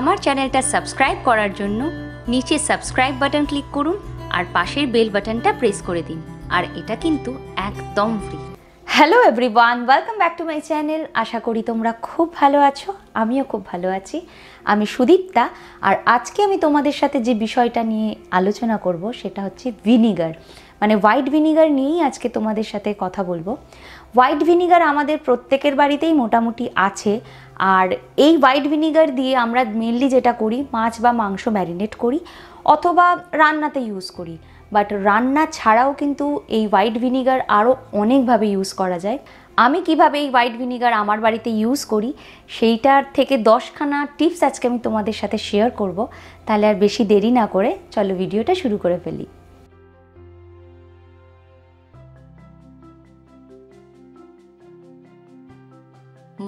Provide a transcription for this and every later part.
আমার চ্যানেলটা সাবস্ক্রাইব করার জন্য নিচে সাবস্ক্রাইব বাটন ক্লিক করুন আর পাশের বেল বাটনটা প্রেস করে দিন। আর এটা কিন্তু একদম free. Hello everyone, welcome back to my channel. আশা করি তোমরা খুব ভালো আছো, আমিও খুব ভালো আছি। আমি সুদীপ্তা, আর আজকে আমি তোমাদের সাথে যে বিষয়টা নিয়ে আলোচনা করব সেটা হচ্ছে ভিনিগার, মানে হোয়াইট ভিনিগার নিয়েই আজকে তোমাদের সাথে কথা বলবো। হোয়াইট ভিনিগার আমাদের প্রত্যেকের বাড়িতেই মোটামুটি আছে, আর এই হোয়াইট ভিনিগার দিয়ে আমরা মেনলি যেটা করি, মাছ বা মাংস ম্যারিনেট করি অথবা রান্নাতে ইউজ করি। বাট রান্না ছাড়াও কিন্তু এই হোয়াইট ভিনিগার আরও অনেকভাবে ইউজ করা যায়। আমি কিভাবে এই হোয়াইট ভিনিগার আমার বাড়িতে ইউজ করি সেইটার থেকে 10খানা টিপস আজকে আমি তোমাদের সাথে শেয়ার করব। তাহলে আর বেশি দেরি না করে চলো ভিডিওটা শুরু করে ফেলি।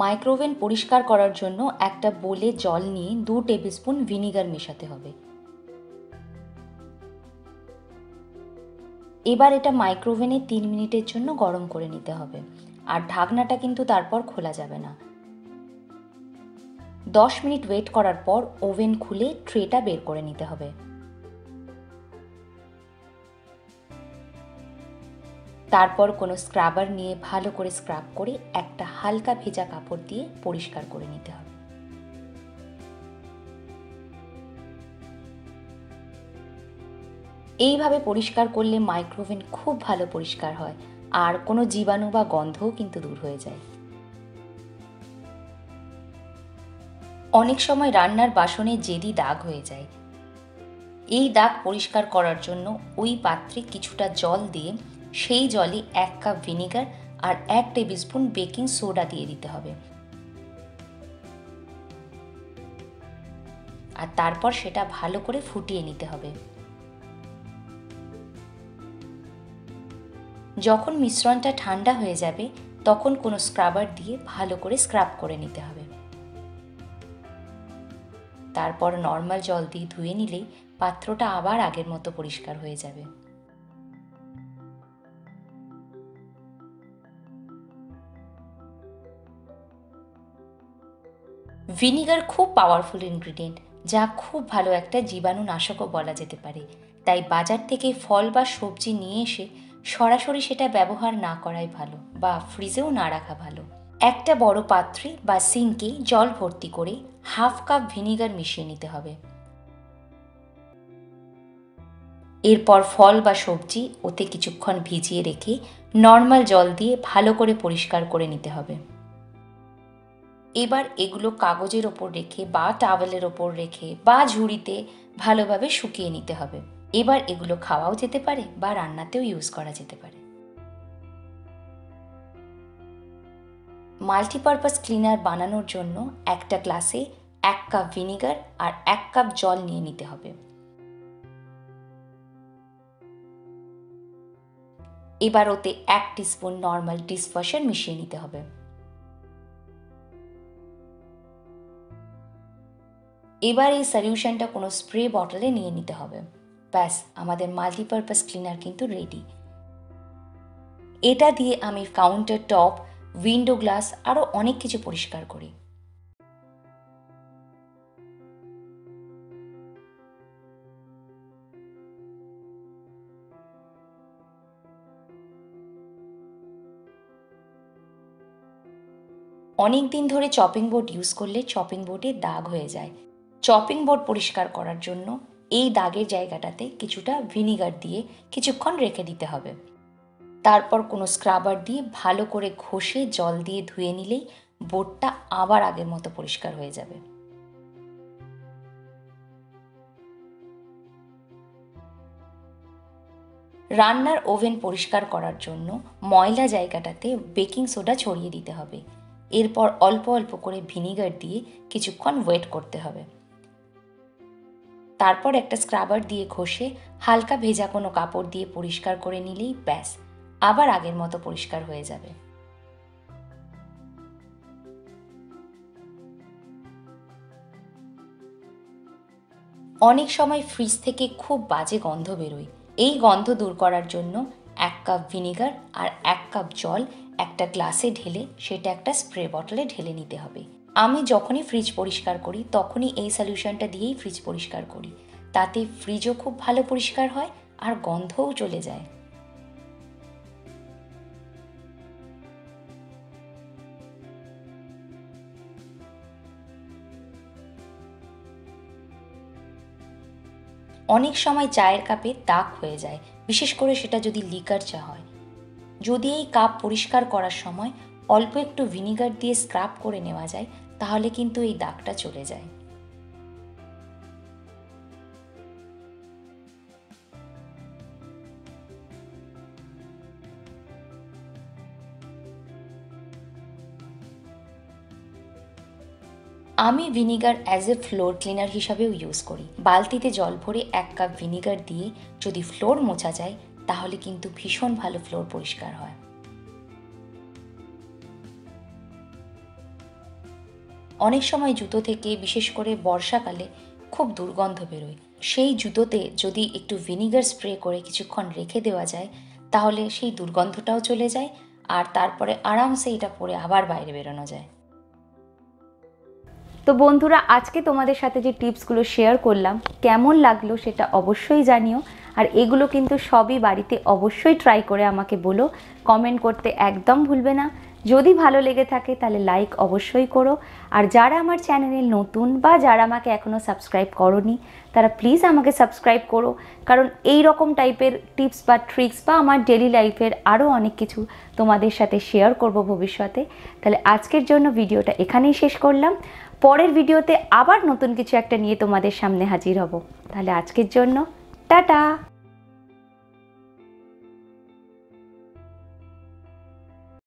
মাইক্রোওভেন পরিষ্কার করার জন্য একটা বোলে জল নিয়ে 2 টেবিল স্পুন ভিনিগার মেশাতে হবে। এবার এটা মাইক্রোওভেনে 3 মিনিটের জন্য গরম করে নিতে হবে, আর ঢাকনাটা কিন্তু তারপর খোলা যাবে না। 10 মিনিট ওয়েট করার পর ওভেন খুলে ট্রেটা বের করে নিতে হবে। তারপর কোনো স্ক্রাবার নিয়ে ভালো করে স্ক্রাব করে একটা হালকা ভেজা কাপড় দিয়ে পরিষ্কার করে নিতে হবে। এইভাবে পরিষ্কার করলে মাইক্রোওভেন খুব ভালো পরিষ্কার হয়, আর কোনো জীবাণু বা গন্ধও কিন্তু দূর হয়ে যায়। অনেক সময় রান্নার বাসনে জেদি দাগ হয়ে যায়। এই দাগ পরিষ্কার করার জন্য ওই পাত্রে কিছুটা জল দিয়ে সেই জলে 1 কাপ ভিনিগার আর 1 টেবিল স্পুন বেকিং সোডা দিয়ে দিতে হবে, আর তারপর সেটা ভালো করে ফুটিয়ে নিতে হবে। যখন মিশ্রণটা ঠান্ডা হয়ে যাবে তখন কোনো স্ক্রাবার দিয়ে ভালো করে স্ক্রাব করে নিতে হবে। তারপর নর্মাল জল দিয়ে ধুয়ে নিলেই পাত্রটা আবার আগের মতো পরিষ্কার হয়ে যাবে। ভিনিগার খুব পাওয়ারফুল ইনগ্রিডিয়েন্ট, যা খুব ভালো একটা জীবাণুনাশকও বলা যেতে পারে। তাই বাজার থেকে ফল বা সবজি নিয়ে এসে সরাসরি সেটা ব্যবহার না করাই ভালো, বা ফ্রিজেও না রাখা ভালো। একটা বড় পাত্রে বা সিঙ্কে জল ভর্তি করে 1/2 কাপ ভিনিগার মিশিয়ে নিতে হবে। এরপর ফল বা সবজি ওতে কিছুক্ষণ ভিজিয়ে রেখে নর্মাল জল দিয়ে ভালো করে পরিষ্কার করে নিতে হবে। এবার এগুলো কাগজের ওপর রেখে বা টাওয়েলের ওপর রেখে বা ঝুড়িতে ভালোভাবে শুকিয়ে নিতে হবে। এবার এগুলো খাওয়াও যেতে পারে বা রান্নাতেও ইউজ করা যেতে পারে। মাল্টিপারপাস ক্লিনার বানানোর জন্য একটা গ্লাসে 1 কাপ ভিনিগার আর 1 কাপ জল নিয়ে নিতে হবে। এবার ওতে 1 টিস্পুন নর্মাল ডিশওয়াশার মিশিয়ে নিতে হবে। এবার এই সলিউশনটা কোনো স্প্রে বটলে নিয়ে নিতে হবে। ব্যাস, আমাদের মাল্টিপারপাস ক্লিনার কিন্তু রেডি। এটা দিয়ে আমি কাউন্টার টপ, উইন্ডো গ্লাস আরও অনেক কিছু পরিষ্কার করি। অনেক দিন ধরে চপিং বোর্ড ইউজ করলে চপিং বোর্ডে দাগ হয়ে যায়। চপিং বোর্ড পরিষ্কার করার জন্য এই দাগের জায়গাটাতে কিছুটা ভিনিগার দিয়ে কিছুক্ষণ রেখে দিতে হবে। তারপর কোনো স্ক্রাবার দিয়ে ভালো করে ঘষে জল দিয়ে ধুয়ে নিলেই বোর্ডটা আবার আগের মতো পরিষ্কার হয়ে যাবে। রান্নার ওভেন পরিষ্কার করার জন্য ময়লা জায়গাটাতে বেকিং সোডা ছড়িয়ে দিতে হবে। এরপর অল্প অল্প করে ভিনিগার দিয়ে কিছুক্ষণ ওয়েট করতে হবে। তারপর একটা স্ক্রাবার দিয়ে ঘষে হালকা ভেজা কোনো কাপড় দিয়ে পরিষ্কার করে নিলেই ব্যাস, আবার আগের মতো পরিষ্কার হয়ে যাবে। অনেক সময় ফ্রিজ থেকে খুব বাজে গন্ধ বেরোয়। এই গন্ধ দূর করার জন্য 1 কাপ ভিনিগার আর 1 কাপ জল একটা গ্লাসে ঢেলে সেটা একটা স্প্রে বটলে ঢেলে নিতে হবে। আমি যখনই ফ্রিজ পরিষ্কার করি তখনই এই সলিউশনটা দিয়েই ফ্রিজ পরিষ্কার করি, তাতে ফ্রিজও খুব ভালো পরিষ্কার হয় আর গন্ধও চলে যায়। অনেক সময় চায়ের কাপে দাগ হয়ে যায়, বিশেষ করে সেটা যদি লিকার চা হয়। যদি এই কাপ পরিষ্কার করার সময় অল্প একটু ভিনিগার দিয়ে স্ক্রাব করে নেওয়া যায়, তাহলে কিন্তু এই দাগটা চলে যায়। আমি vinegar as a floor cleaner হিসাবেও ইউজ করি। বালতিতে জল ভরে 1 কাপ ভিনিগার দিয়ে যদি ফ্লোর মোছা যায়, তাহলে কিন্তু ভীষণ ভালো ফ্লোর পরিষ্কার হয়। অনেক সময় জুতো থেকে, বিশেষ করে বর্ষাকালে, খুব দুর্গন্ধ বেরোয়। সেই জুতোতে যদি একটু ভিনিগার স্প্রে করে কিছুক্ষণ রেখে দেওয়া যায়, তাহলে সেই দুর্গন্ধটাও চলে যায় আর তারপরে আরামসে এটা পরে আবার বাইরে বেরোনো যায়। তো বন্ধুরা, আজকে তোমাদের সাথে যে টিপসগুলো শেয়ার করলাম কেমন লাগলো সেটা অবশ্যই জানিও। আর এগুলো কিন্তু সবই বাড়িতে অবশ্যই ট্রাই করে আমাকে বলো, কমেন্ট করতে একদম ভুলবে না। যদি ভালো লেগে থাকে তাহলে লাইক অবশ্যই করো। আর যারা আমার চ্যানেলে নতুন বা যারা আমাকে এখনও সাবস্ক্রাইব করোনি, তারা প্লিজ আমাকে সাবস্ক্রাইব করো, কারণ এই রকম টাইপের টিপস বা ট্রিক্স বা আমার ডেলি লাইফের আরও অনেক কিছু তোমাদের সাথে শেয়ার করব ভবিষ্যতে। তাহলে আজকের জন্য ভিডিওটা এখানেই শেষ করলাম। পরের ভিডিওতে আবার নতুন কিছু একটা নিয়ে তোমাদের সামনে হাজির হব। তাহলে আজকের জন্য টাটা।